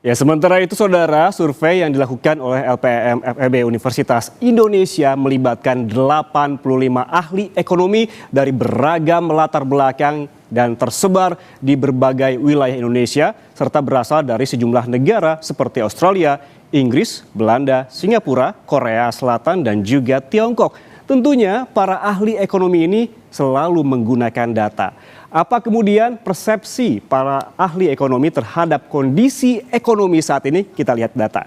Ya, sementara itu saudara, survei yang dilakukan oleh LPM FEB Universitas Indonesia melibatkan 85 ahli ekonomi dari beragam latar belakang dan tersebar di berbagai wilayah Indonesia serta berasal dari sejumlah negara seperti Australia, Inggris, Belanda, Singapura, Korea Selatan dan juga Tiongkok. Tentunya para ahli ekonomi ini selalu menggunakan data. Apa kemudian persepsi para ahli ekonomi terhadap kondisi ekonomi saat ini? Kita lihat data.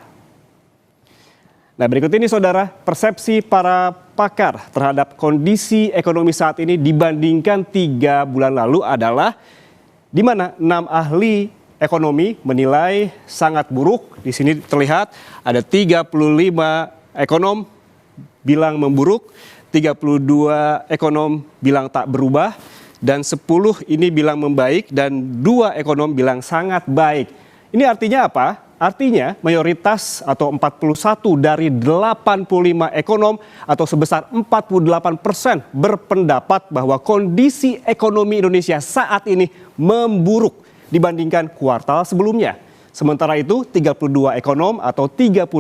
Nah, berikut ini saudara, persepsi para pakar terhadap kondisi ekonomi saat ini dibandingkan 3 bulan lalu adalah di mana 6 ahli ekonomi menilai sangat buruk. Di sini terlihat ada 35 ekonom bilang memburuk, 32 ekonom bilang tak berubah, dan 10 ini bilang membaik, dan 2 ekonom bilang sangat baik. Ini artinya apa? Artinya mayoritas atau 41 dari 85 ekonom atau sebesar 48% berpendapat bahwa kondisi ekonomi Indonesia saat ini memburuk dibandingkan kuartal sebelumnya. Sementara itu 32 ekonom atau 38%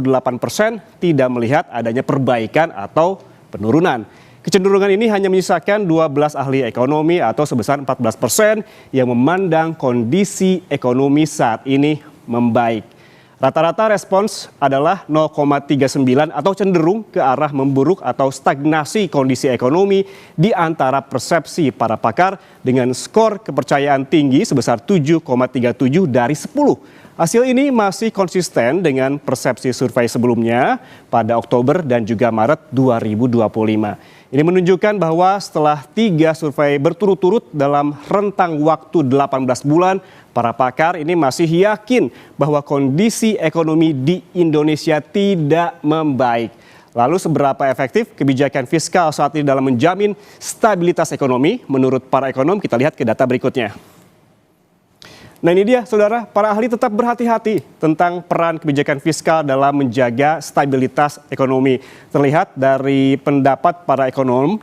tidak melihat adanya perbaikan atau penurunan. Kecenderungan ini hanya menyisakan 12 ahli ekonomi atau sebesar 14% yang memandang kondisi ekonomi saat ini membaik. Rata-rata respons adalah 0,39 atau cenderung ke arah memburuk atau stagnasi kondisi ekonomi di antara persepsi para pakar dengan skor kepercayaan tinggi sebesar 7,37 dari 10. Hasil ini masih konsisten dengan persepsi survei sebelumnya pada Oktober dan juga Maret 2025. Ini menunjukkan bahwa setelah 3 survei berturut-turut dalam rentang waktu 18 bulan, para pakar ini masih yakin bahwa kondisi ekonomi di Indonesia tidak membaik. Lalu seberapa efektif kebijakan fiskal saat ini dalam menjamin stabilitas ekonomi? Menurut para ekonom, kita lihat ke data berikutnya. Nah, ini dia saudara, para ahli tetap berhati-hati tentang peran kebijakan fiskal dalam menjaga stabilitas ekonomi. Terlihat dari pendapat para ekonom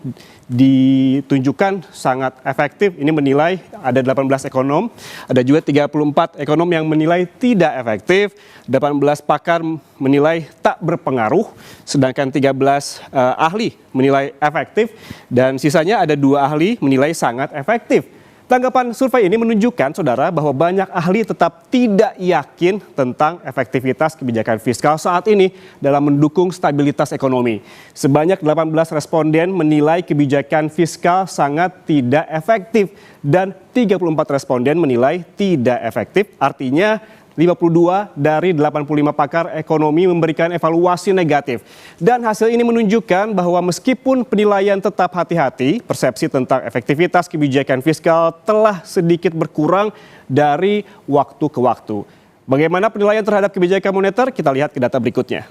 ditunjukkan sangat efektif. Ini menilai ada 18 ekonom, ada juga 34 ekonom yang menilai tidak efektif, 18 pakar menilai tak berpengaruh, sedangkan 13 ahli menilai efektif, dan sisanya ada 2 ahli menilai sangat efektif. Tanggapan survei ini menunjukkan, saudara, bahwa banyak ahli tetap tidak yakin tentang efektivitas kebijakan fiskal saat ini dalam mendukung stabilitas ekonomi. Sebanyak 18 responden menilai kebijakan fiskal sangat tidak efektif dan 34 responden menilai tidak efektif. Artinya 52 dari 85 pakar ekonomi memberikan evaluasi negatif. Dan hasil ini menunjukkan bahwa meskipun penilaian tetap hati-hati, persepsi tentang efektivitas kebijakan fiskal telah sedikit berkurang dari waktu ke waktu. Bagaimana penilaian terhadap kebijakan moneter? Kita lihat ke data berikutnya.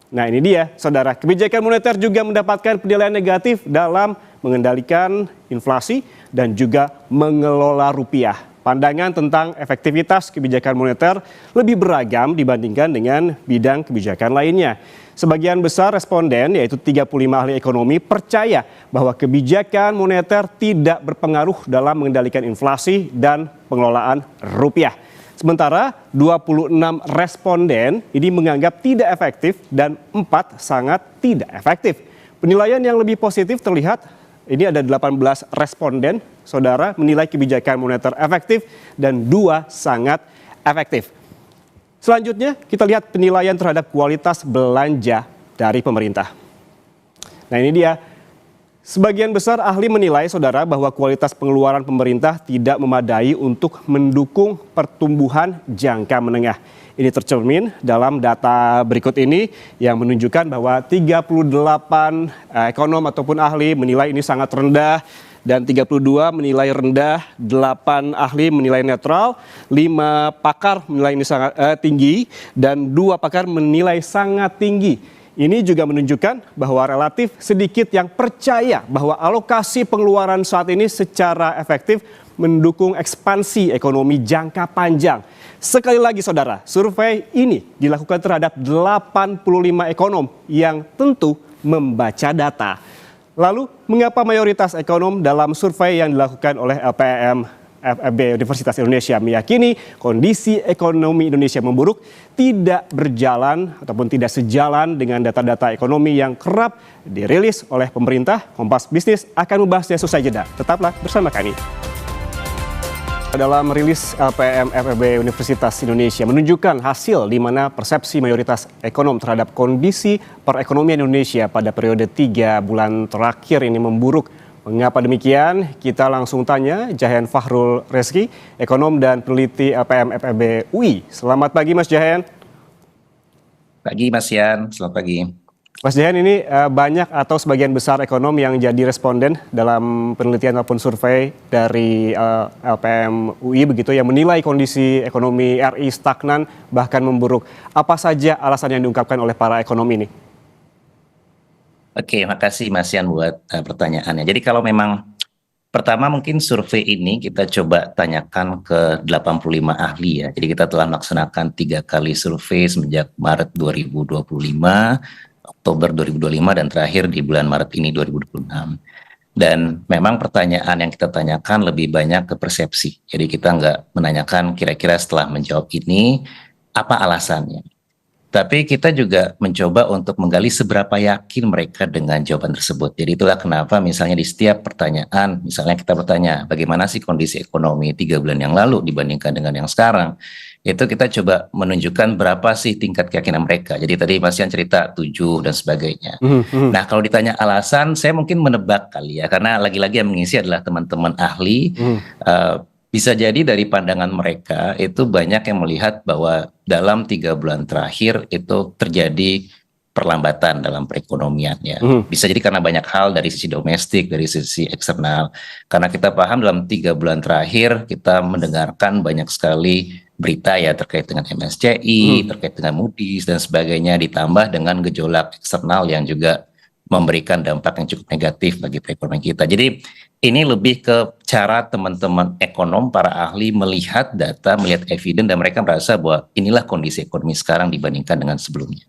Nah, ini dia, saudara. Kebijakan moneter juga mendapatkan penilaian negatif dalam mengendalikan inflasi dan juga mengelola rupiah. Pandangan tentang efektivitas kebijakan moneter lebih beragam dibandingkan dengan bidang kebijakan lainnya. Sebagian besar responden, yaitu 35 ahli ekonomi, percaya bahwa kebijakan moneter tidak berpengaruh dalam mengendalikan inflasi dan pengelolaan rupiah. Sementara 26 responden ini menganggap tidak efektif dan 4 sangat tidak efektif. Penilaian yang lebih positif terlihat, ini ada 18 responden, saudara, menilai kebijakan moneter efektif dan 2 sangat efektif. Selanjutnya kita lihat penilaian terhadap kualitas belanja dari pemerintah. Nah, ini dia. Sebagian besar ahli menilai, saudara, bahwa kualitas pengeluaran pemerintah tidak memadai untuk mendukung pertumbuhan jangka menengah. Ini tercermin dalam data berikut ini yang menunjukkan bahwa 38 ekonom ataupun ahli menilai ini sangat rendah, dan 32 menilai rendah, 8 ahli menilai netral, 5 pakar menilai ini sangat tinggi, dan 2 pakar menilai sangat tinggi. Ini juga menunjukkan bahwa relatif sedikit yang percaya bahwa alokasi pengeluaran saat ini secara efektif mendukung ekspansi ekonomi jangka panjang. Sekali lagi saudara, survei ini dilakukan terhadap 85 ekonom yang tentu membaca data. Lalu, mengapa mayoritas ekonom dalam survei yang dilakukan oleh LPM FEB Universitas Indonesia meyakini kondisi ekonomi Indonesia memburuk tidak berjalan ataupun tidak sejalan dengan data-data ekonomi yang kerap dirilis oleh pemerintah. Kompas Bisnis akan membahasnya usai jeda. Tetaplah bersama kami. Dalam rilis LPM FEB Universitas Indonesia menunjukkan hasil di mana persepsi mayoritas ekonom terhadap kondisi perekonomian Indonesia pada periode 3 bulan terakhir ini memburuk. Mengapa demikian? Kita langsung tanya Jahen Fahrul Rezki, ekonom dan peneliti LPM FEB UI. Selamat pagi Mas Jahen. Pagi Mas Yan, selamat pagi. Mas Jahen, ini banyak atau sebagian besar ekonom yang jadi responden dalam penelitian ataupun survei dari LPM UI begitu yang menilai kondisi ekonomi RI stagnan bahkan memburuk. Apa saja alasan yang diungkapkan oleh para ekonom ini? Oke, makasih Mas Yan buat pertanyaannya. Jadi kalau memang pertama mungkin survei ini kita coba tanyakan ke 85 ahli ya. Jadi kita telah melaksanakan 3 kali survei semenjak Maret 2025, Oktober 2025 dan terakhir di bulan Maret ini 2026. Dan memang pertanyaan yang kita tanyakan lebih banyak ke persepsi. Jadi kita nggak menanyakan kira-kira setelah menjawab ini apa alasannya. Tapi kita juga mencoba untuk menggali seberapa yakin mereka dengan jawaban tersebut. Jadi itulah kenapa misalnya di setiap pertanyaan, misalnya kita bertanya bagaimana sih kondisi ekonomi 3 bulan yang lalu dibandingkan dengan yang sekarang. Itu kita coba menunjukkan berapa sih tingkat keyakinan mereka. Jadi tadi Mas Yan cerita 7 dan sebagainya. Nah kalau ditanya alasan, saya mungkin menebak kali ya. Karena lagi-lagi yang mengisi adalah teman-teman ahli. Bisa jadi dari pandangan mereka itu banyak yang melihat bahwa dalam 3 bulan terakhir itu terjadi perlambatan dalam perekonomian ya. Bisa jadi karena banyak hal dari sisi domestik, dari sisi eksternal. Karena kita paham dalam 3 bulan terakhir kita mendengarkan banyak sekali berita ya terkait dengan MSCI, terkait dengan Moody's dan sebagainya, ditambah dengan gejolak eksternal yang juga memberikan dampak yang cukup negatif bagi perekonomian kita. Jadi ini lebih ke cara teman-teman ekonom, para ahli melihat data, melihat evidence, dan mereka merasa bahwa inilah kondisi ekonomi sekarang dibandingkan dengan sebelumnya.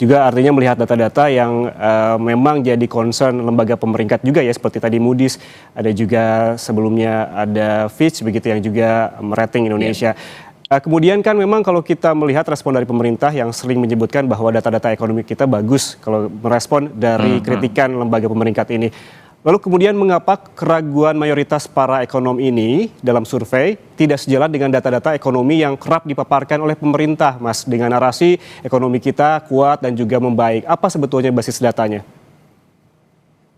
Juga artinya melihat data-data yang memang jadi concern lembaga pemeringkat juga ya, seperti tadi Moody's, ada juga sebelumnya ada Fitch begitu yang juga merating Indonesia. Kemudian kan memang kalau kita melihat respon dari pemerintah yang sering menyebutkan bahwa data-data ekonomi kita bagus kalau merespon dari kritikan lembaga pemeringkat ini. Lalu kemudian mengapa keraguan mayoritas para ekonom ini dalam survei tidak sejalan dengan data-data ekonomi yang kerap dipaparkan oleh pemerintah, Mas, dengan narasi ekonomi kita kuat dan juga membaik. Apa sebetulnya basis datanya?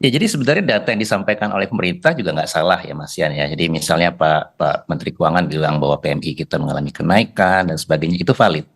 Ya, jadi sebenarnya data yang disampaikan oleh pemerintah juga nggak salah ya Mas Yan ya. Jadi misalnya Pak Menteri Keuangan bilang bahwa PMI kita mengalami kenaikan dan sebagainya, itu valid.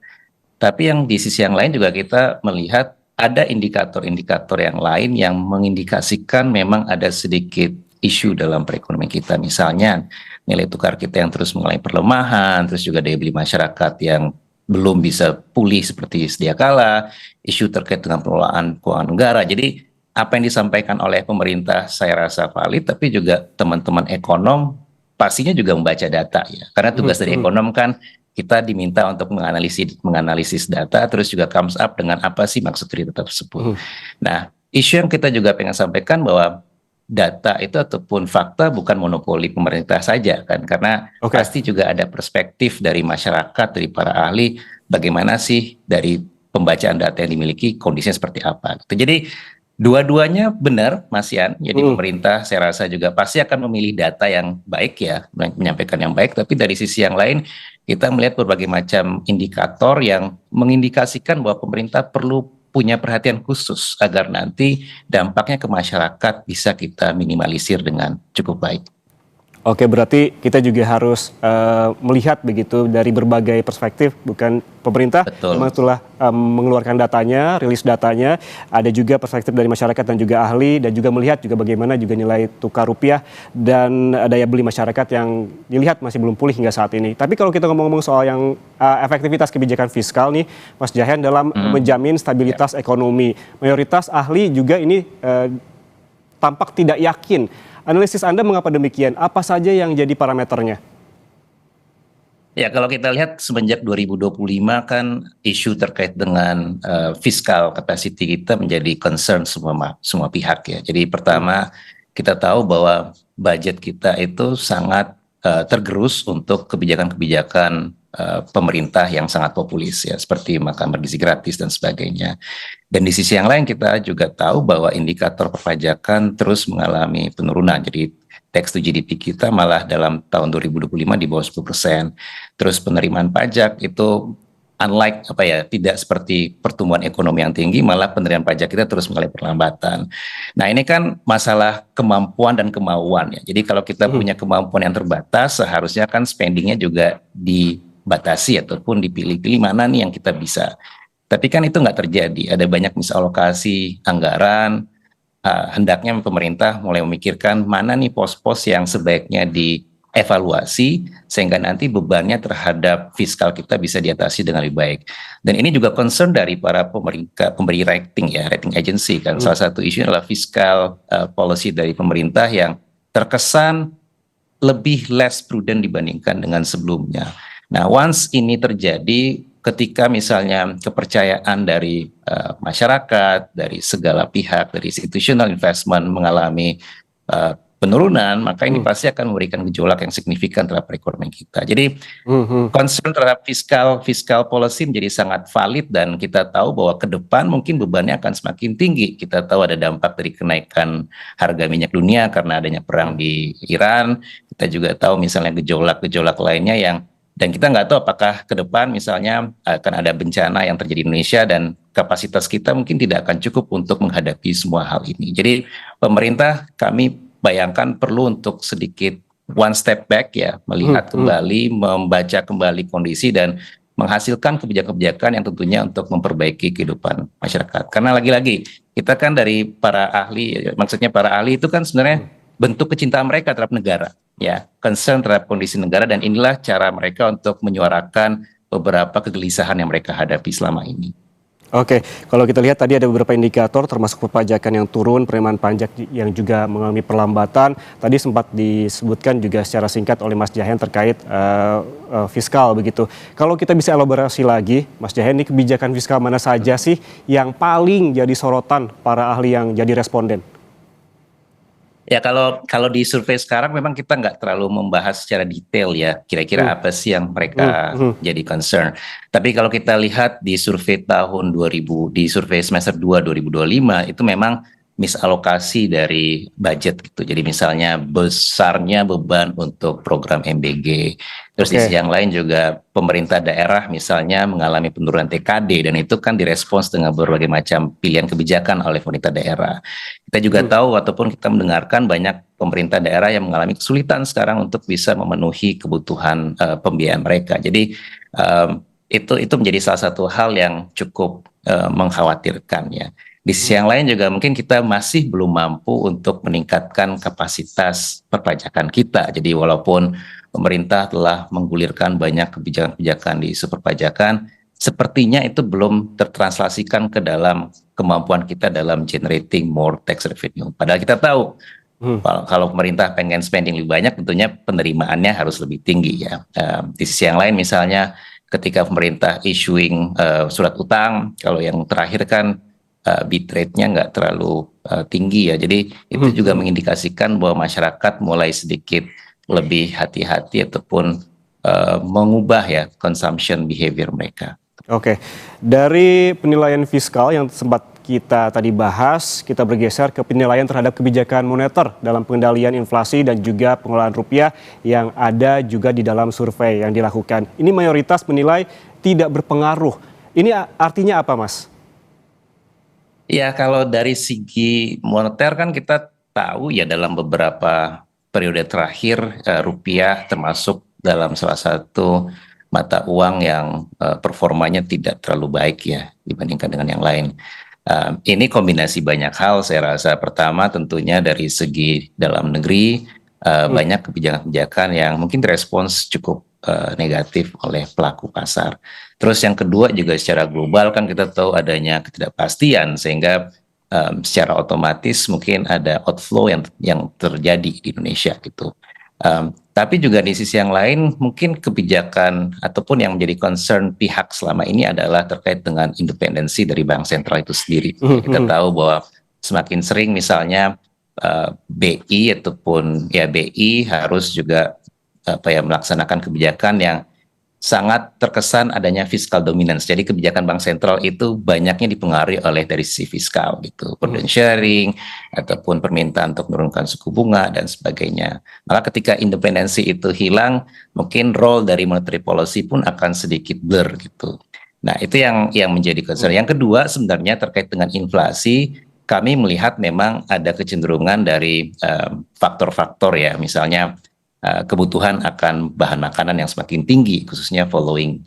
Tapi yang di sisi yang lain juga kita melihat ada indikator-indikator yang lain yang mengindikasikan memang ada sedikit isu dalam perekonomian kita. Misalnya nilai tukar kita yang terus mengalami perlemahan, terus juga daya beli masyarakat yang belum bisa pulih seperti sedia kala, isu terkait dengan pengelolaan keuangan negara. Jadi apa yang disampaikan oleh pemerintah saya rasa valid, tapi juga teman-teman ekonom pastinya juga membaca data ya. Karena tugas dari ekonom kan kita diminta untuk menganalisis data, terus juga comes up dengan apa sih maksud dari data tersebut. Nah, isu yang kita juga pengen sampaikan bahwa data itu ataupun fakta bukan monopoli pemerintah saja kan, karena pasti juga ada perspektif dari masyarakat, dari para ahli, bagaimana sih dari pembacaan data yang dimiliki kondisinya seperti apa. Jadi dua-duanya benar, Mas Yan. Jadi pemerintah saya rasa juga pasti akan memilih data yang baik ya, menyampaikan yang baik. Tapi dari sisi yang lain, kita melihat berbagai macam indikator yang mengindikasikan bahwa pemerintah perlu punya perhatian khusus agar nanti dampaknya ke masyarakat bisa kita minimalisir dengan cukup baik. Oke, berarti kita juga harus melihat begitu dari berbagai perspektif, bukan pemerintah memang telah mengeluarkan datanya, rilis datanya, ada juga perspektif dari masyarakat dan juga ahli, dan juga melihat juga bagaimana juga nilai tukar rupiah dan daya beli masyarakat yang dilihat masih belum pulih hingga saat ini. Tapi kalau kita ngomong-ngomong soal yang efektivitas kebijakan fiskal nih, Mas Jahen, dalam menjamin stabilitas ekonomi, mayoritas ahli juga ini tampak tidak yakin. Analisis Anda mengapa demikian? Apa saja yang jadi parameternya? Ya, kalau kita lihat semenjak 2025 kan isu terkait dengan fiskal capacity kita menjadi concern semua pihak ya. Jadi pertama kita tahu bahwa budget kita itu sangat tergerus untuk kebijakan-kebijakan pemerintah yang sangat populis ya, seperti makan bergizi gratis dan sebagainya. Dan di sisi yang lain kita juga tahu bahwa indikator perpajakan terus mengalami penurunan. Jadi tax to GDP kita malah dalam tahun 2025 di bawah 10%. Terus penerimaan pajak itu unlike tidak seperti pertumbuhan ekonomi yang tinggi, malah penerimaan pajak kita terus mengalami perlambatan. Nah, ini kan masalah kemampuan dan kemauan ya. Jadi kalau kita punya kemampuan yang terbatas, seharusnya kan spendingnya juga dibatasi ataupun dipilih-pilih mana nih yang kita bisa. Tapi kan itu nggak terjadi. Ada banyak misalokasi anggaran. Hendaknya pemerintah mulai memikirkan mana nih pos-pos yang sebaiknya dievaluasi sehingga nanti bebannya terhadap fiskal kita bisa diatasi dengan lebih baik. Dan ini juga concern dari para pemerintah, pemberi rating ya, rating agency kan. Salah satu isu adalah fiskal policy dari pemerintah yang terkesan lebih less prudent dibandingkan dengan sebelumnya. Nah, once ini terjadi, ketika misalnya kepercayaan dari masyarakat, dari segala pihak, dari institutional investment mengalami penurunan, maka ini pasti akan memberikan gejolak yang signifikan terhadap perekonomian kita. Jadi concern terhadap fiskal policy menjadi sangat valid, dan kita tahu bahwa ke depan mungkin bebannya akan semakin tinggi. Kita tahu ada dampak dari kenaikan harga minyak dunia karena adanya perang di Iran. Kita juga tahu misalnya gejolak-gejolak lainnya yang, dan kita nggak tahu apakah ke depan misalnya akan ada bencana yang terjadi di Indonesia dan kapasitas kita mungkin tidak akan cukup untuk menghadapi semua hal ini. Jadi pemerintah, kami bayangkan perlu untuk sedikit one step back ya, melihat kembali, membaca kembali kondisi dan menghasilkan kebijakan-kebijakan yang tentunya untuk memperbaiki kehidupan masyarakat. Karena lagi-lagi kita kan dari para ahli, maksudnya para ahli itu kan sebenarnya bentuk kecintaan mereka terhadap negara, ya, concern terhadap kondisi negara, dan inilah cara mereka untuk menyuarakan beberapa kegelisahan yang mereka hadapi selama ini. Oke, kalau kita lihat tadi ada beberapa indikator termasuk perpajakan yang turun, penerimaan pajak yang juga mengalami perlambatan. Tadi sempat disebutkan juga secara singkat oleh Mas Jahen terkait fiskal begitu. Kalau kita bisa elaborasi lagi, Mas Jahen, ini kebijakan fiskal mana saja sih yang paling jadi sorotan para ahli yang jadi responden? Ya, kalau di survei sekarang memang kita nggak terlalu membahas secara detail ya, kira-kira apa sih yang mereka jadi concern. Tapi kalau kita lihat di survei di survei semester 2 2025 itu memang misalokasi dari budget gitu. Jadi misalnya besarnya beban untuk program MBG. Terus di sisi yang lain juga pemerintah daerah misalnya mengalami penurunan TKD, dan itu kan direspons dengan berbagai macam pilihan kebijakan oleh pemerintah daerah. Kita juga tahu ataupun kita mendengarkan banyak pemerintah daerah yang mengalami kesulitan sekarang untuk bisa memenuhi kebutuhan pembiayaan mereka. Jadi itu menjadi salah satu hal yang cukup mengkhawatirkan ya. Di sisi yang lain juga mungkin kita masih belum mampu untuk meningkatkan kapasitas perpajakan kita. Jadi walaupun pemerintah telah menggulirkan banyak kebijakan-kebijakan di isu perpajakan, sepertinya itu belum tertranslasikan ke dalam kemampuan kita dalam generating more tax revenue. Padahal kita tahu kalau pemerintah pengen spending lebih banyak, tentunya penerimaannya harus lebih tinggi ya. Di sisi yang lain misalnya ketika pemerintah issuing surat utang, kalau yang terakhir kan bit rate-nya nggak terlalu tinggi ya. Jadi itu juga mengindikasikan bahwa masyarakat mulai sedikit lebih hati-hati ataupun mengubah ya consumption behavior mereka. Oke, dari penilaian fiskal yang sempat kita tadi bahas, kita bergeser ke penilaian terhadap kebijakan moneter dalam pengendalian inflasi dan juga pengelolaan rupiah yang ada juga di dalam survei yang dilakukan. Ini mayoritas menilai tidak berpengaruh. Ini artinya apa, Mas? Ya, kalau dari segi moneter kan kita tahu ya dalam beberapa periode terakhir rupiah termasuk dalam salah satu mata uang yang performanya tidak terlalu baik ya dibandingkan dengan yang lain. Ini kombinasi banyak hal saya rasa. Pertama tentunya dari segi dalam negeri banyak kebijakan-kebijakan yang mungkin direspons cukup negatif oleh pelaku pasar. Terus yang kedua juga secara global kan kita tahu adanya ketidakpastian sehingga secara otomatis mungkin ada outflow yang terjadi di Indonesia gitu. Tapi juga di sisi yang lain mungkin kebijakan ataupun yang menjadi concern pihak selama ini adalah terkait dengan independensi dari bank sentral itu sendiri. Kita tahu bahwa semakin sering misalnya BI ataupun ya BI harus juga melaksanakan kebijakan yang sangat terkesan adanya fiscal dominance. Jadi kebijakan bank sentral itu banyaknya dipengaruhi oleh dari sisi fiskal gitu, burden sharing ataupun permintaan untuk menurunkan suku bunga dan sebagainya. Maka ketika independensi itu hilang, mungkin role dari monetary policy pun akan sedikit blur gitu. Nah, itu yang menjadi concern. Yang kedua sebenarnya terkait dengan inflasi, kami melihat memang ada kecenderungan dari faktor-faktor ya, misalnya kebutuhan akan bahan makanan yang semakin tinggi, khususnya following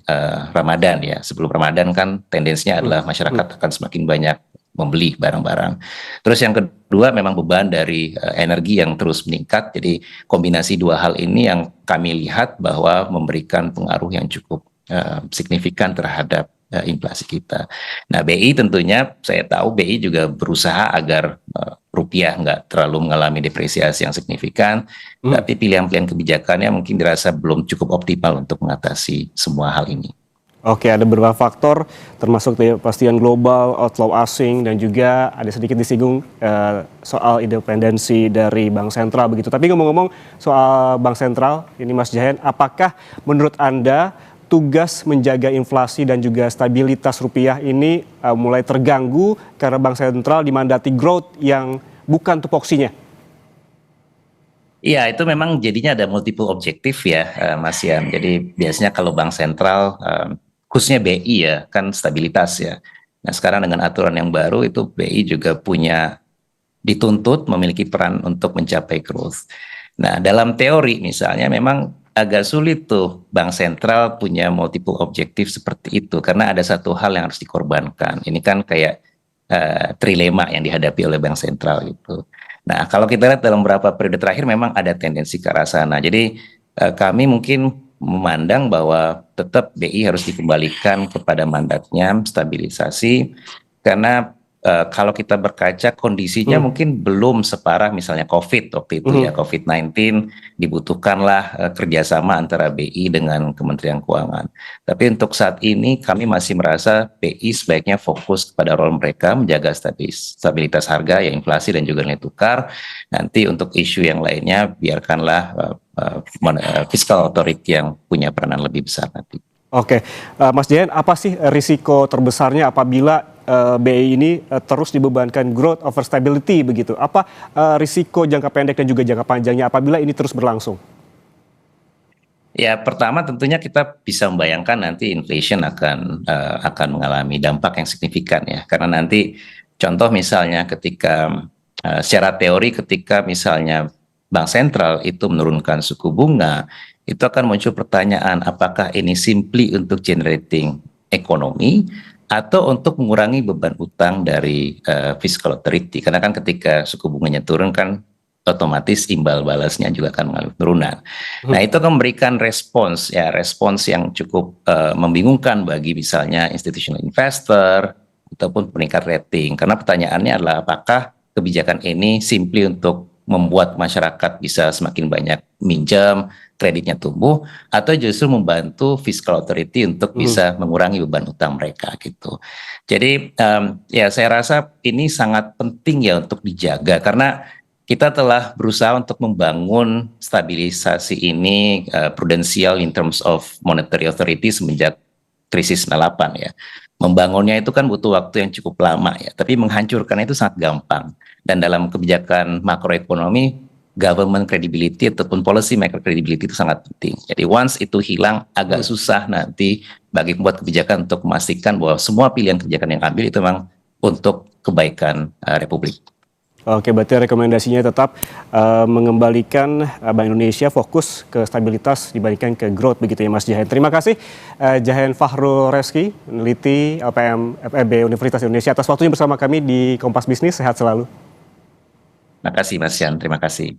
Ramadan ya. Sebelum Ramadan kan tendensinya adalah masyarakat akan semakin banyak membeli barang-barang. Terus yang kedua memang beban dari energi yang terus meningkat. Jadi kombinasi dua hal ini yang kami lihat bahwa memberikan pengaruh yang cukup signifikan terhadap inflasi kita. Nah, BI tentunya saya tahu BI juga berusaha agar rupiah nggak terlalu mengalami depresiasi yang signifikan, tapi pilihan-pilihan kebijakannya mungkin dirasa belum cukup optimal untuk mengatasi semua hal ini. Oke, ada beberapa faktor termasuk kepastian global, outflow asing, dan juga ada sedikit disinggung soal independensi dari Bank Sentral begitu. Tapi ngomong-ngomong soal Bank Sentral, ini Mas Jahen, apakah menurut Anda tugas menjaga inflasi dan juga stabilitas rupiah ini mulai terganggu karena Bank Sentral dimandati growth yang bukan tupoksinya? Iya, itu memang jadinya ada multiple objektif ya, Mas Yan. Jadi biasanya kalau Bank Sentral, khususnya BI ya, kan stabilitas ya. Nah, sekarang dengan aturan yang baru itu BI juga punya dituntut memiliki peran untuk mencapai growth. Nah, dalam teori misalnya memang agak sulit tuh bank sentral punya multiple objektif seperti itu karena ada satu hal yang harus dikorbankan. Ini kan kayak trilema yang dihadapi oleh bank sentral itu. Nah, kalau kita lihat dalam beberapa periode terakhir memang ada tendensi ke arah sana. Jadi kami mungkin memandang bahwa tetap BI harus dikembalikan kepada mandatnya stabilisasi karena kalau kita berkaca kondisinya mungkin belum separah misalnya COVID waktu itu ya, COVID-19 dibutuhkanlah kerjasama antara BI dengan Kementerian Keuangan. Tapi untuk saat ini kami masih merasa BI sebaiknya fokus kepada role mereka menjaga stabilitas harga ya, inflasi dan juga nilai tukar. Nanti untuk isu yang lainnya biarkanlah fiscal authority yang punya peranan lebih besar nanti. Oke, Mas Jahen, apa sih risiko terbesarnya apabila BI ini terus dibebankan growth over stability begitu? Apa risiko jangka pendek dan juga jangka panjangnya apabila ini terus berlangsung? Ya, pertama tentunya kita bisa membayangkan nanti inflation akan mengalami dampak yang signifikan ya, karena nanti contoh misalnya ketika secara teori ketika misalnya bank sentral itu menurunkan suku bunga, itu akan muncul pertanyaan apakah ini simply untuk generating ekonomi atau untuk mengurangi beban utang dari fiscal authority. Karena kan ketika suku bunganya turun kan otomatis imbal balasnya juga akan mengalami penurunan. Nah, itu akan memberikan respons yang cukup membingungkan bagi misalnya institutional investor ataupun peningkat rating. Karena pertanyaannya adalah apakah kebijakan ini simply untuk membuat masyarakat bisa semakin banyak minjam, kreditnya tumbuh, atau justru membantu fiscal authority untuk bisa mengurangi beban utang mereka gitu. Jadi ya saya rasa ini sangat penting ya untuk dijaga karena kita telah berusaha untuk membangun stabilisasi ini prudensial in terms of monetary authority semenjak krisis 98 ya. Membangunnya itu kan butuh waktu yang cukup lama ya, tapi menghancurkan itu sangat gampang. Dan dalam kebijakan makroekonomi, government credibility ataupun policy maker credibility itu sangat penting. Jadi once itu hilang, agak susah nanti bagi pembuat kebijakan untuk memastikan bahwa semua pilihan kebijakan yang ambil itu memang untuk kebaikan Republik. Oke, berarti rekomendasinya tetap mengembalikan Bank Indonesia fokus ke stabilitas dibandingkan ke growth begitu ya Mas Jahen. Terima kasih Jahen Fahrul Reski, peneliti LPM FEB Universitas Indonesia atas waktunya bersama kami di Kompas Bisnis. Sehat selalu. Terima kasih Mas Yan, terima kasih.